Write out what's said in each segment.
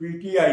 PTI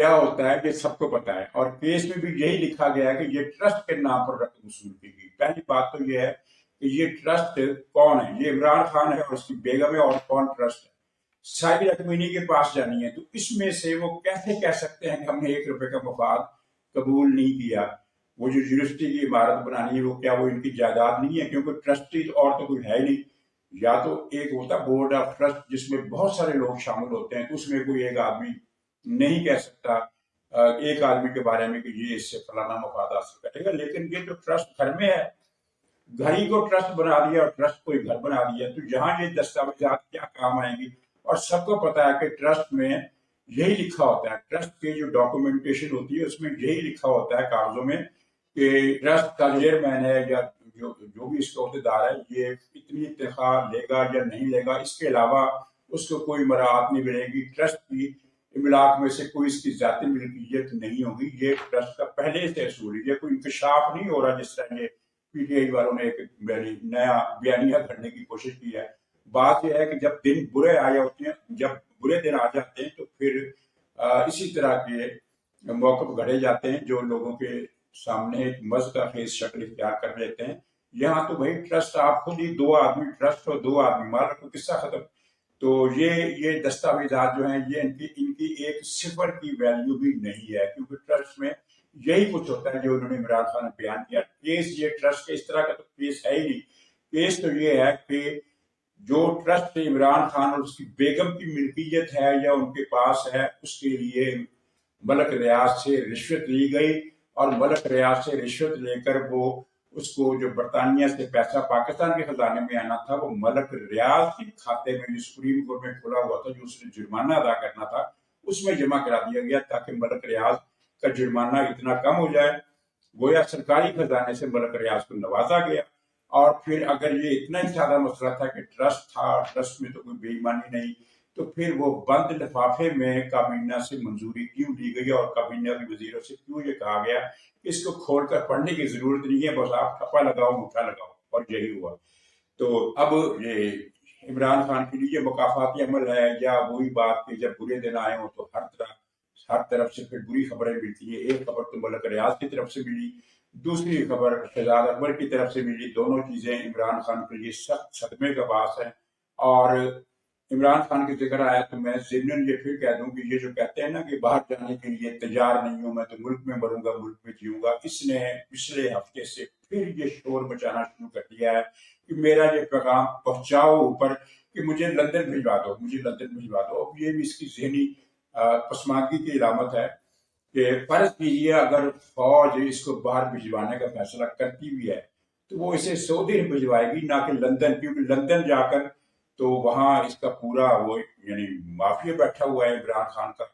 کیا ہوتا ہے کہ سب کو پتا ہے، اور کیس میں بھی یہی لکھا گیا ہے کہ یہ ٹرسٹ کے نام پر رقم وصول کی گئی۔ پہلی بات تو یہ ہے کہ یہ ٹرسٹ کون ہے، یہ عمران خان ہے اور اس کی بیگم ہے، اور کون ٹرسٹ ہے؟ ساری رقم انہیں کے پاس جانی ہے، تو اس میں سے وہ کیسے کہہ سکتے ہیں کہ ہم نے 1 روپے کا مفاد قبول نہیں کیا؟ وہ جو یونیورسٹی کی عمارت بنانی ہے، وہ کیا وہ ان کی جائیداد نہیں ہے؟ کیونکہ ٹرسٹی اور تو کوئی ہے ہی نہیں۔ یا تو ایک ہوتا بورڈ آف ٹرسٹ جس میں بہت سارے لوگ شامل ہوتے ہیں، تو اس میں کوئی ایک آدمی نہیں کہہ سکتا ایک آدمی کے بارے میں کہ یہ اس سے فلانا مفاد حاصل کرے گا۔ لیکن یہ تو ٹرسٹ گھر میں ہے، گھر ہی کو ٹرسٹ بنا دیا، اور ٹرسٹ کو گھر بنا دیا، تو یہاں یہ دستاویزات کیا کام آئیں گی؟ اور سب کو پتا ہے کہ ٹرسٹ میں یہی لکھا ہوتا ہے، ٹرسٹ کی جو ڈاکومنٹیشن ہوتی ہے اس میں یہی لکھا ہوتا ہے کاغذوں میں کہ ٹرسٹ کا چیئرمین ہے یا جو بھی اس کا عہدیدار ہے، یہ اتنی تنخواہ لے گا یا نہیں لے گا، اس کے علاوہ اس کو کوئی مراعات نہیں ملے گی، ٹرسٹ کی املاک میں سے کوئی اس کی ذاتی ملکیت نہیں ہوگی، یہ ٹرسٹ کا پہلے سے اصول ہے، یہ کوئی انکشاف نہیں ہو رہا جس طرح یہ پی ٹی آئی والوں نے ایک نیا بیانیہ کرنے کی کوشش کی ہے۔ بات یہ ہے کہ جب دن برے آئے ہوتے ہیں، جب برے دن آ جاتے ہیں، تو پھر اسی طرح کے موقف گھڑے جاتے ہیں جو لوگوں کے سامنے ایک مزدہ خیز شکل اختیار کر لیتے ہیں۔ یہاں تو بھائی ٹرسٹ آپ خود ہی 2 آدمی ٹرسٹ اور 2 آدمی مالک، قصہ ختم۔ تو یہ دستاویزات جو ہیں یہ ان کی ایک صفر کی ویلیو بھی نہیں ہے، کیونکہ ٹرسٹ میں یہی کچھ ہوتا ہے جو انہوں نے عمران خان نے بیان کیا۔ کیس یہ ٹرسٹ کے اس طرح کا تو کیس ہے ہی نہیں، کیس تو یہ ہے کہ جو ٹرسٹ عمران خان اور اس کی بیگم کی ملکیت ہے یا ان کے پاس ہے، اس کے لیے ملک ریاض سے رشوت لی گئی، اور ملک ریاض سے رشوت لے کر وہ اس کو جو برطانیہ سے پیسہ پاکستان کے خزانے میں آنا تھا، وہ ملک ریاض کے کھاتے میں جو سپریم کورٹ میں کھلا ہوا تھا، جو اس نے جرمانہ ادا کرنا تھا، اس میں جمع کرا دیا گیا تاکہ ملک ریاض کا جرمانہ اتنا کم ہو جائے۔ گویا سرکاری خزانے سے ملک ریاض کو نوازا گیا۔ اور پھر اگر یہ اتنا ہی زیادہ مسئلہ تھا کہ ٹرسٹ تھا، ٹرسٹ میں تو کوئی بے ایمانی نہیں، تو پھر وہ بند لفافے میں کابینہ سے منظوری کیوں لی گئی، اور کابینہ کے وزیروں سے کیوں یہ کہا گیا کہ اس کو کھول کر پڑھنے کی ضرورت نہیں ہے، بس آپ ٹھپا لگاؤ، مٹھا لگاؤ، اور یہی ہوا۔ تو اب یہ عمران خان کے لیے یہ مکافاتی عمل ہے، یا وہی بات کہ جب برے دن آئے ہوں تو ہر طرف سے پھر بری خبریں ملتی ہیں۔ ایک خبر تو ملک ریاض کی طرف سے ملی، دوسری خبر شہزاد اکبر کی طرف سے ملی، دونوں چیزیں عمران خان کے لیے سخت صدمے کا باعث ہیں۔ اور عمران خان کی ذکر آیا تو میں ضمناً یہ پھر کہہ دوں کہ یہ جو کہتے ہیں نا کہ باہر جانے کے لیے تیار نہیں ہوں، میں تو ملک میں مروں گا، ملک میں جیوں گا، اس نے پچھلے ہفتے سے پھر یہ شور مچانا شروع کر دیا ہے کہ میرا یہ پیغام پہنچاؤ اوپر کہ مجھے لندن بھجوا دو، مجھے لندن بھجوا دو۔ اب یہ بھی اس کی ذہنی پسماندگی کی علامت ہے کہ فرض کیجیے اگر فوج اس کو باہر بھجوانے کا فیصلہ کرتی بھی ہے تو وہ اسے سعودی بھجوائے گی، نہ کہ لندن، کیونکہ لندن جا کر تو وہاں اس کا پورا وہ یعنی مافیا بیٹھا ہوا ہے عمران خان کا،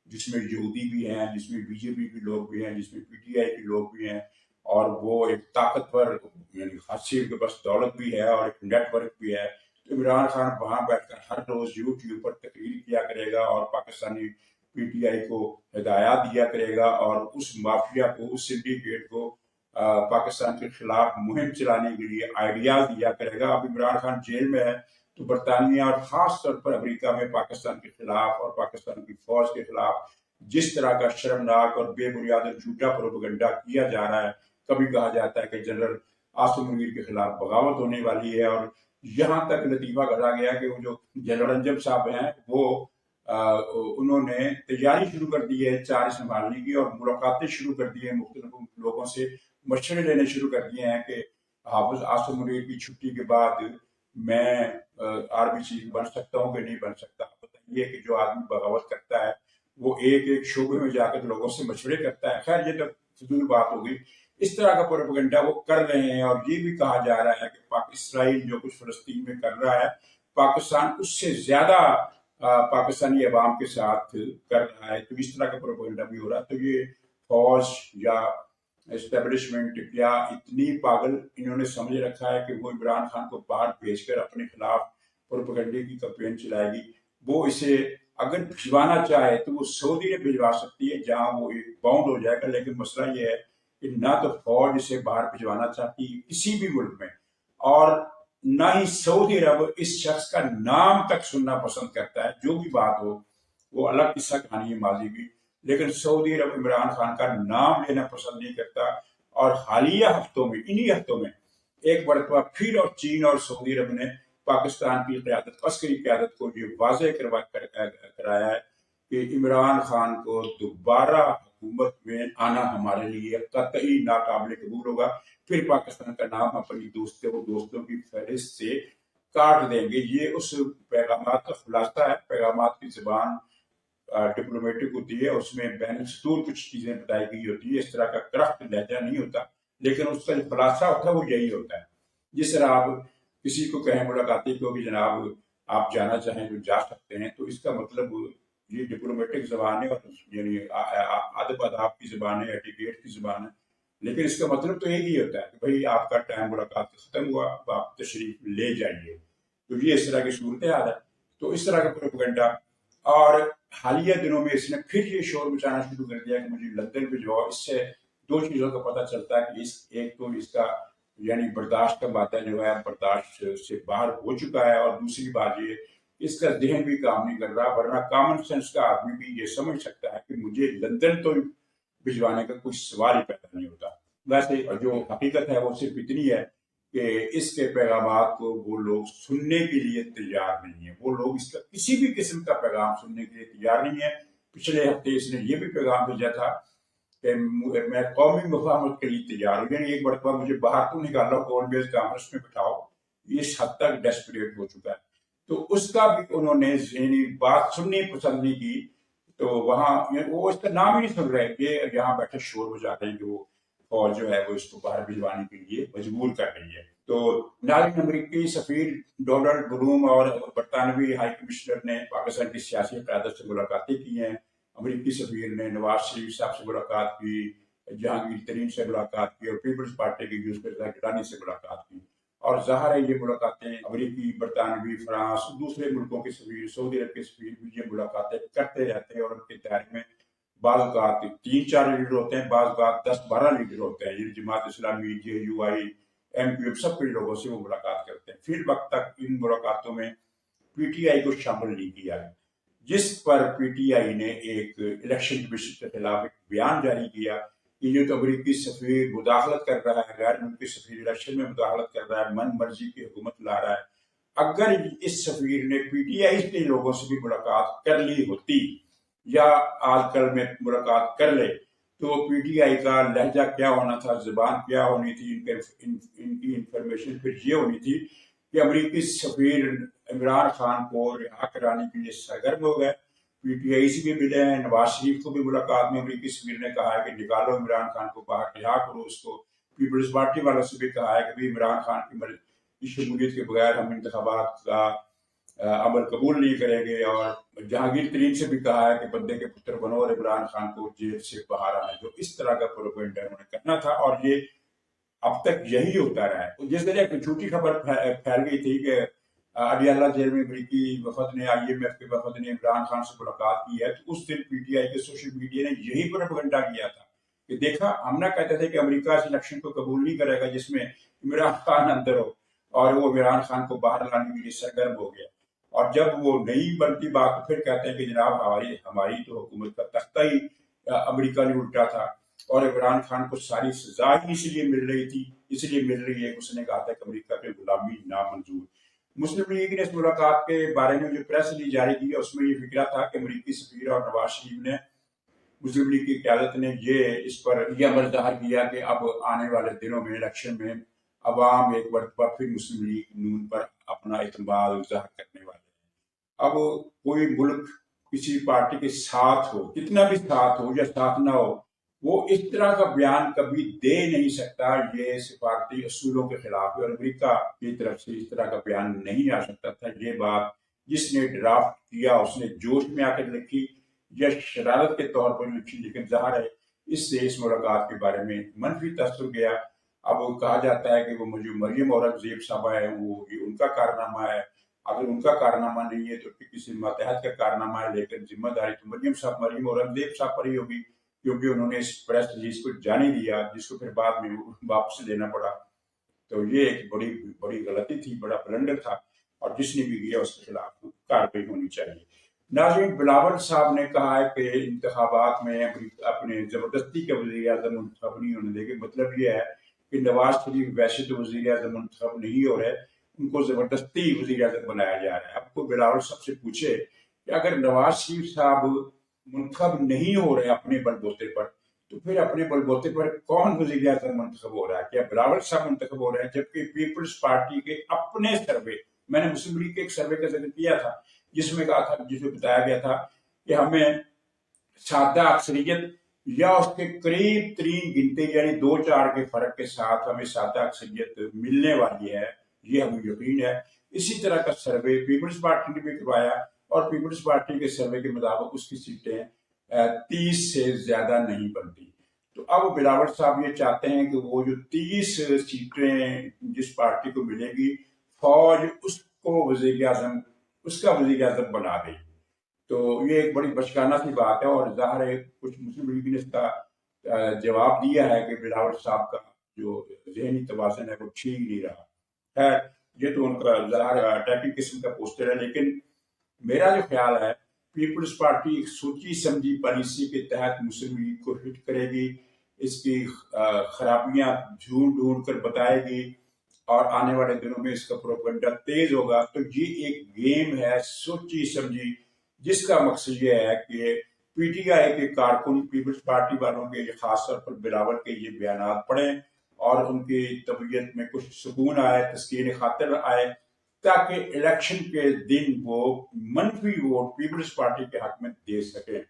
جس میں یہودی بھی ہیں، جس میں بی جے پی کے لوگ بھی ہیں، جس میں پی ٹی آئی کے لوگ بھی ہیں، اور وہ ایک طاقتور یعنی خاصی کے پاس دولت بھی ہے اور ایک نیٹ ورک بھی ہے۔ تو عمران خان وہاں بیٹھ کر ہر روز یوٹیوب پر تقریر کیا کرے گا، اور پاکستانی پی ٹی آئی کو ہدایات دیا کرے گا، اور اس مافیا کو، اس سنڈیکیٹ کو پاکستان کے خلاف مہم چلانے کے لیے آئیڈیاز دیا کرے گا۔ اب عمران خان جیل میں ہے، تو برطانیہ اور خاص طور پر امریکہ میں پاکستان کے خلاف اور پاکستان کی فوج کے خلاف جس طرح کا شرمناک اور بے بنیاد اور جھوٹا پروپیگنڈا کیا جا رہا ہے، کبھی کہا جاتا ہے کہ جنرل عاصم منیر کے خلاف بغاوت ہونے والی ہے، اور یہاں تک لطیفہ گھڑا گیا کہ وہ جو جنرل انجم صاحب ہیں وہ انہوں نے تیاری شروع کر دی ہے چارج سنبھالنے کی، اور ملاقاتیں شروع کر دی ہیں، مختلف لوگوں سے مشورے لینے شروع کر دیے ہیں کہ حافظ عاصم منیر کی چھٹی کے بعد میں آرمی چیف بن سکتا ہوں کہ نہیں بن سکتا۔ بتائیے کہ جو آدمی بغاوت کرتا ہے وہ ایک ایک شعبے میں جا کر لوگوں سے مشورے کرتا ہے۔ خیر یہ تو فضول بات ہوگی، اس طرح کا پروپیگنڈا وہ کر رہے ہیں، اور یہ بھی کہا جا رہا ہے کہ اسرائیل جو کچھ فلسطین میں کر رہا ہے، پاکستان اس سے زیادہ پاکستانی عوام کے ساتھ کر رہا ہے، تو اس طرح کا پروپیگنڈا بھی ہو رہا ہے۔ تو یہ فوج یا اسٹیبلشمنٹ کیا اتنی پاگل انہوں نے سمجھ رکھا ہے کہ وہ عمران خان کو باہر بھیج کر اپنے خلاف پروپیگنڈے کی کمپین چلائے گی؟ وہ اسے اگر بھجوانا چاہے تو وہ سعودی میں بھجوا سکتی ہے جہاں وہ باؤنڈ ہو جائے گا، لیکن مسئلہ یہ ہے کہ نہ تو فوج اسے باہر بھجوانا چاہتی کسی بھی ملک میں، اور نہ ہی سعودی عرب اس شخص کا نام تک سننا پسند کرتا ہے۔ جو بھی بات ہو وہ الگ قصہ کہانی ہے ماضی کی۔ لیکن سعودی عرب عمران خان کا نام لینا پسند نہیں کرتا، اور حالیہ ہفتوں میں انہی ہفتوں میں ایک مرتبہ پھر اور چین اور سعودی عرب نے پاکستان کی قیادت، عسکری قیادت کو یہ واضح کرایا ہے کہ عمران خان کو دوبارہ حکومت میں آنا ہمارے لیے قطعی ناقابل قبول ہوگا، پھر پاکستان کا نام اپنی دوستوں کی فہرست سے کاٹ دیں گے۔ یہ اس پیغامات کا خلاصہ ہے۔ پیغامات کی زبان ڈپلومیٹک ہوتی ہے، اس میں بین السطور کچھ چیزیں بتائی گئی ہوتی ہے، اس طرح کا کرخت لہجہ نہیں ہوتا، لیکن اس کا جو خلاصہ ہوتا ہے وہ یہی ہوتا ہے۔ جس طرح آپ کسی کو کہیں ملاقاتی کو کہ جناب آپ جانا چاہیں تو جا سکتے ہیں، تو اس کا مطلب یہ ڈپلومیٹک زبان ہے، اور یعنی ادب آداب کی زبان ہے، ایٹیکیٹ کی زبان ہے، لیکن اس کا مطلب تو یہی ہوتا ہے کہ بھائی آپ کا ٹائم ملاقات ختم ہوا، اب آپ تشریف لے جائیے۔ تو یہ اس طرح کی صورتحال ہے۔ تو اس طرح کا پروپیگنڈا، اور حالیہ دنوں میں اس نے پھر یہ شور مچانا شروع کر دیا کہ مجھے لندن پہ جاؤ۔ اس سے دو چیزوں کا پتہ چلتا ہے کہ ایک تو اس کا یعنی برداشت کا مادہ جو ہے برداشت سے باہر ہو چکا ہے، اور دوسری بات یہ اس کا ذہن بھی کام نہیں کر رہا، ورنہ کامن سینس کا آدمی بھی یہ سمجھ سکتا ہے کہ مجھے لندن تو بھجوانے کا کوئی سوال ہی پیدا نہیں ہوتا۔ ویسے جو حقیقت ہے وہ صرف اتنی ہے کہ اس کے پیغامات کو وہ لوگ سننے کے لیے تیار نہیں ہیں، وہ لوگ اس کا کسی بھی قسم کا پیغام سننے کے لیے تیار نہیں ہے۔ پچھلے ہفتے اس نے یہ بھی پیغام بھیجا تھا کہ میں قومی مفاہمت کے لیے تیار ہوں، یعنی ایک مرتبہ مجھے باہر تو نکالو، گول میز کانفرنس میں بٹھاؤ۔ اس حد تک ڈیسپریٹ ہو چکا ہے۔ تو اس کا بھی انہوں نے یعنی بات سننی پسند نہیں کی، تو وہاں وہ اس کا نام ہی نہیں سن رہے، یہ یہاں بیٹھے شور بجا رہے ہیں کہ وہ فوج جو ہے وہ اس کو باہر بھجوانے کے لیے مجبور کر رہی ہے۔ تو ناظرین، امریکی سفیر ڈونلڈ بلوم اور برطانوی ہائی کمشنر نے پاکستان کی سیاسی قیادت سے ملاقاتیں کی ہیں۔ امریکی سفیر نے نواز شریف صاحب سے ملاقات کی، جہانگیر ترین سے ملاقات کی، اور پیپلز پارٹی کے یوسف رضا گیلانی سے ملاقات کی۔ اور ظاہر ہے یہ ملاقاتیں امریکی، برطانوی، فرانس، دوسرے ملکوں کے سفیر، سعودی عرب کے سفیر بھی یہ ملاقاتیں کرتے رہتے ہیں، اور ان کے دائرے میں بعض اوقات 3-4 لیڈر ہوتے ہیں، بعض اوقات 10-12 لیڈر ہوتے ہیں، یہ جماعت اسلامی، JUI، MQM، سب کے لوگوں سے وہ ملاقات کرتے ہیں۔ فی الوقت تک ان ملاقاتوں میں PTI کو شامل نہیں کیا ہے، جس پر PTI نے ایک الیکشن کمیشن کے خلاف ایک بیان جاری کیا کہ یہ تو امریکی سفیر مداخلت کر رہا ہے، غیر ملکی سفیر الیکشن میں مداخلت کر رہا ہے، من مرضی کی حکومت لا رہا ہے۔ اگر اس سفیر نے PTI کے لوگوں سے بھی ملاقات کر لی ہوتی یا آج کل میں ملاقات کر لے، تو PTI کا لہجہ کیا ہونا تھا، زبان کیا ہونی تھی، ان کی انفارمیشن پھر یہ ہونی تھی کہ امریکی سفیر عمران خان کو رہا کرانے کے لیے سرگرم ہو گئے، PTI سے بھی ملے ہیں، نواز شریف کو بھی ملاقات میں امریکی سفیر نے کہا ہے کہ نکالو عمران خان کو باہر، رہا کرو اس کو۔ پیپلز پارٹی والوں سے بھی کہا ہے کہ بھی عمران خان کی شمولیت کے بغیر ہم انتخابات کا عمل قبول نہیں کریں گے، اور جہانگیر ترین سے بھی کہا ہے کہ بندے کے پتر بنو اور عمران خان کو جیل سے باہر آنے دو۔ اس طرح کا پروپیگنڈا انہوں نے کرنا تھا، اور یہ اب تک یہی ہوتا رہا ہے۔ جس طرح ایک جھوٹی خبر پھیل گئی تھی کہ اڈیالہ جیل میں امریکی وفد نے، IMF کے وفد نے عمران خان سے ملاقات کی ہے، تو اس دن PTI کے سوشل میڈیا نے یہی پروپیگنڈا کیا تھا کہ دیکھا ہم نہ کہتے تھے کہ امریکہ اس الیکشن کو قبول نہیں کرے گا جس میں عمران خان اندر ہو، اور وہ عمران خان کو باہر لانے کے لیے سرگرم ہو گیا، اور جب وہ نہیں بنتی بات تو پھر کہتے ہیں کہ جناب ہماری تو حکومت کا تختہ ہی امریکہ نے الٹا تھا، اور عمران خان کو ساری سزا ہی اس لیے مل رہی تھی، اس لیے مل رہی ہے کہ اس نے کہا تھا کہ امریکہ پہ غلامی نامنظور۔ مسلم لیگ نے اس ملاقات کے بارے میں جو پریس ریلیز جاری کی ہے اس میں یہ فکرہ تھا کہ امریکی سفیر اور نواز شریف نے، مسلم لیگ کی قیادت نے اس پر یہ عمل ظاہر کیا کہ اب آنے والے دنوں میں الیکشن میں عوام ایک مرتبہ پھر مسلم لیگ نون پر اپنا اعتماد ظاہر کرنے والے ہیں۔ اب کوئی ملک کسی پارٹی کے ساتھ ہو، کتنا بھی ساتھ ہو یا ساتھ نہ ہو، وہ اس طرح کا بیان کبھی دے نہیں سکتا، یہ سفارتی اصولوں کے خلاف ہے، اور امریکہ کی طرف سے اس طرح کا بیان نہیں آ سکتا تھا۔ یہ بات جس نے ڈرافٹ کیا اس نے جوش میں آ کر لکھی یا شرارت کے طور پر لکھی، لیکن ظاہر ہے اس سے اس ملاقات کے بارے میں منفی تاثر گیا۔ اب وہ کہا جاتا ہے کہ وہ مجھے مریم اورنگزیب صاحبہ ہے، وہ یہ ان کا کارنامہ ہے، اگر ان کا کارنامہ نہیں ہے تو کسی ماتحت کا کارنامہ ہے، لیکن ذمہ داری تو مریم اورنگزیب صاحب پر ہی ہوگی، کیونکہ انہوں نے اس پریس ریلیز کو جانی دیا جس کو پھر بعد میں واپس لینا پڑا۔ تو یہ ایک بڑی غلطی تھی، بڑا بلنڈر تھا، اور جس نے بھی کیا اس کے خلاف کارروائی ہونی چاہیے۔ ناظرین، بلاول صاحب نے کہا ہے کہ انتخابات میں اپنے زبردستی کے وزیر اعظم منتخب نہیں ہونے دے گے۔ مطلب یہ ہے کہ نواز شریف ویسے تو وزیر اعظم منتخب نہیں ہو رہے، ان کو زبردستی وزیر اعظم بنایا جا رہا ہے۔ اب کو بلاول صاحب سے پوچھے کہ اگر نواز شریف صاحب منتخب نہیں ہو رہے اپنے بل بوتے پر، تو پھر اپنے بل بوتے پر کون وزیر اعظم منتخب ہو رہا ہے؟ کیا بلاول صاحب منتخب ہو رہے ہیں؟ جبکہ پیپلز پارٹی کے اپنے سروے، میں نے مسلم لیگ کے ایک سروے کا ذکر کیا تھا جس میں کہا تھا، جس میں بتایا گیا تھا کہ ہمیں سادہ اکثریت یا اس کے قریب ترین گنتے، یعنی 2-4 کے فرق کے ساتھ ہمیں سادہ اکثریت ملنے والی ہے، یہ ہمیں یقین ہے۔ اسی طرح کا سروے پیپلز پارٹی نے بھی کروایا، اور پیپلز پارٹی کے سروے کے مطابق اس کی سیٹیں 30 سے زیادہ نہیں بنتی۔ تو اب بلاول صاحب یہ چاہتے ہیں کہ وہ جو 30 سیٹیں جس پارٹی کو ملے گی، فوج اس کو وزیر اعظم، اس کا وزیر اعظم بنا دے۔ تو یہ ایک بڑی بچکانہ سی بات ہے، اور ظاہر ہے کچھ مسلم لیگ نے اس کا جواب دیا ہے کہ بلاول صاحب کا جو ذہنی توازن ہے وہ ٹھیک نہیں رہا۔ خیر، یہ تو ان کا ظاہر اٹیکنگ قسم کا پوسٹر ہے، لیکن میرا جو خیال ہے پیپلز پارٹی ایک سوچی سمجھی پالیسی کے تحت مسلم لیگ کو ہٹ کرے گی، اس کی خرابیاں ڈھونڈ کر بتائے گی، اور آنے والے دنوں میں اس کا پروپیگنڈا تیز ہوگا۔ تو یہ ایک گیم ہے سوچی سمجھی، جس کا مقصد یہ ہے کہ پی ٹی آئی کے کارکن پیپلز پارٹی والوں کے، خاص طور پر بلاول کے یہ بیانات پڑھیں اور ان کی طبیعت میں کچھ سکون آئے، تسکین خاطر آئے، تاکہ الیکشن کے دن وہ منفی ووٹ پیپلز پارٹی کے حق میں دے سکیں۔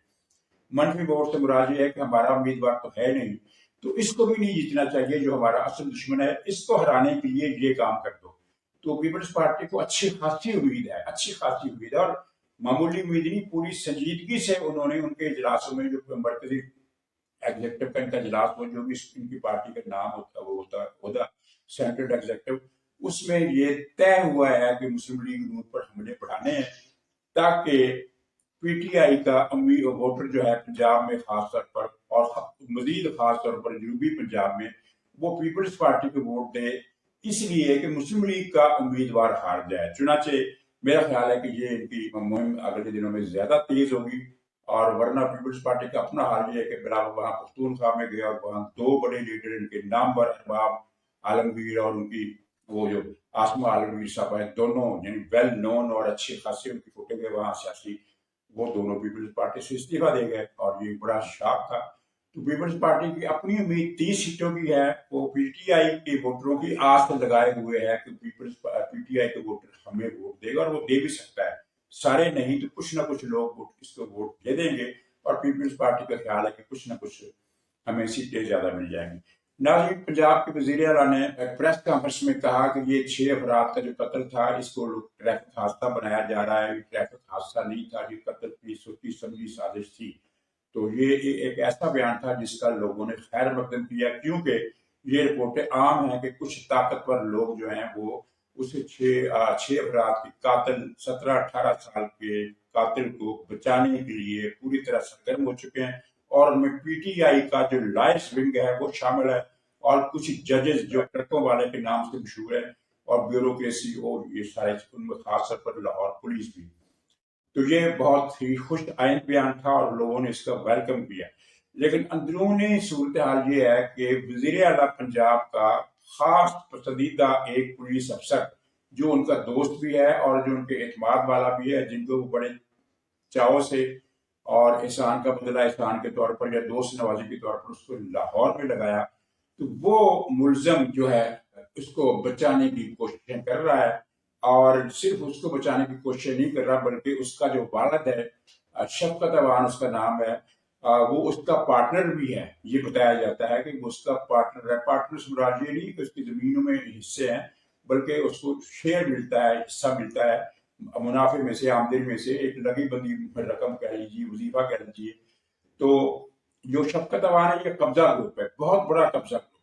منفی ووٹ سے مراد یہ ہے کہ ہمارا امیدوار تو ہے نہیں، تو اس کو بھی نہیں جیتنا چاہیے جو ہمارا اصل دشمن ہے، اس کو ہرانے کے لیے یہ کام کر دو۔ تو پیپلز پارٹی کو اچھی خاصی امید ہے، اور معمولی امید نہیں، پوری سنجیدگی سے انہوں نے ان کے اجلاسوں میں، جو مرکزی ایگزیکٹو کا ان کا اجلاس ہو، جو بھی ان کی پارٹی کا نام ہوتا وہ ہوتا سینٹرل ایگزیکٹو، اس میں یہ طے ہوا ہے کہ مسلم لیگ نون پر حملے بڑھانے ہیں، تاکہ پی ٹی آئی کا ووٹر جو ہے پنجاب میں خاص طور پر، اور مزید خاص طور پر جنوبی پنجاب میں، وہ پیپلز پارٹی کو ووٹ دے، اس لیے کہ مسلم لیگ کا امیدوار ہار جائے۔ چنانچہ میرا خیال ہے کہ یہ ان کی مہم اگلے دنوں میں زیادہ تیز ہوگی، اور ورنہ پیپلز پارٹی کا اپنا حال یہ ہے کہ بلاول وہاں پختونخوا میں گیا، اور وہاں 2 بڑے لیڈر ان کے نامور ارباب عالمگیر اور ان کی وہ جو آسمہ عالمگیر صاحب ہیں، دونوں یعنی ویل نون اور اچھے خاصے ان کی فوٹے گئے وہاں سیاسی، وہ دونوں پیپلز پارٹی سے استعفیٰ دے گئے، اور یہ بڑا شاک تھا۔ تو پیپلز پارٹی کی اپنی امید 30 سیٹوں کی ہے، وہ پی ٹی آئی کے ووٹروں کی آس لگائے ہوئے ہے کہ پی ٹی آئی کے ووٹر ہمیں ووٹ دے گا، اور وہ دے بھی سکتا ہے، سارے نہیں تو کچھ نہ کچھ لوگ اس کو ووٹ دے دیں گے، اور پیپلز پارٹی کا خیال ہے کہ کچھ نہ کچھ ہمیں سیٹیں زیادہ مل جائیں گی۔ ناظرین، پنجاب کے وزیر اعلیٰ نے پریس کانفرنس میں کہا کہ یہ 6 افراد کا جو قتل تھا، اس کو ٹریفک حادثہ بنایا جا رہا ہے، یہ ٹریفک حادثہ نہیں تھا، یہ قتل کی سوچی سمجھی سازش تھی۔ تو یہ ایک ایسا بیان تھا جس کا لوگوں نے خیر مقدم کیا، کیونکہ یہ رپورٹیں عام ہیں کہ کچھ طاقتور لوگ جو ہیں وہ اسے 6 افراد کی قاتل 17-18 سال کے قاتل کو بچانے کے لیے پوری طرح سرگرم ہو چکے ہیں، اور ان میں پی ٹی آئی کا جو لائرس ونگ ہے وہ شامل ہے، اور کچھ ججز جو ٹرکوں والے کے نام سے مشہور ہے، اور بیوروکریسی، اور یہ سارے ان میں خاص طور پر لاہور پولیس بھی۔ تو یہ بہت ہی خوش آئند بیان تھا، اور لوگوں نے اس کا ویلکم کیا۔ لیکن اندرونی صورتحال یہ ہے کہ وزیر اعلیٰ پنجاب کا خاص پسندیدہ ایک پولیس افسر، جو ان کا دوست بھی ہے اور جو ان کے اعتماد والا بھی ہے، جن کو وہ بڑے چاؤ سے اور احسان کا بدلہ احسان کے طور پر یا دوست نوازی کے طور پر اس کو لاہور میں لگایا، تو وہ ملزم جو ہے اس کو بچانے کی کوششیں کر رہا ہے، اور صرف اس کو بچانے کی کوشش نہیں کر رہا بلکہ اس کا جو والد ہے، شفقت اوان اس کا نام ہے، وہ اس کا پارٹنر بھی ہے۔ یہ بتایا جاتا ہے کہ وہ اس کا پارٹنر ہے۔ پارٹنر سے مراد یہ نہیں کہ اس کی زمینوں میں حصے ہیں، بلکہ اس کو شیئر ملتا ہے، حصہ ملتا ہے منافع میں سے، آمدنی میں سے، ایک لگی بندی رقم کہہ لیجیے، وظیفہ کہہ لیجیے۔ تو جو شفقت اوان ہے یہ قبضہ گروپ ہے، بہت بڑا قبضہ گروپ،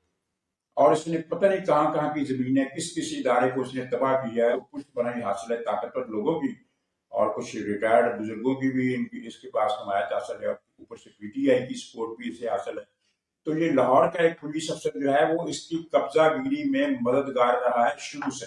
اور اس نے پتہ نہیں کہاں کہاں کی زمینیں، کس کس ادارے کو اس نے تباہ کیا ہے، کچھ بڑائی حاصل ہے طاقتور لوگوں کی، اور کچھ ریٹائرڈ بزرگوں کی بھی اس کے پاس حمایت حاصل ہے، اوپر سے پی ٹی آئی کی سپورٹ بھی اسے حاصل ہے۔ تو یہ لاہور کا ایک پولیس افسر جو ہے وہ اس کی قبضہ گیری میں مددگار رہا ہے شروع سے۔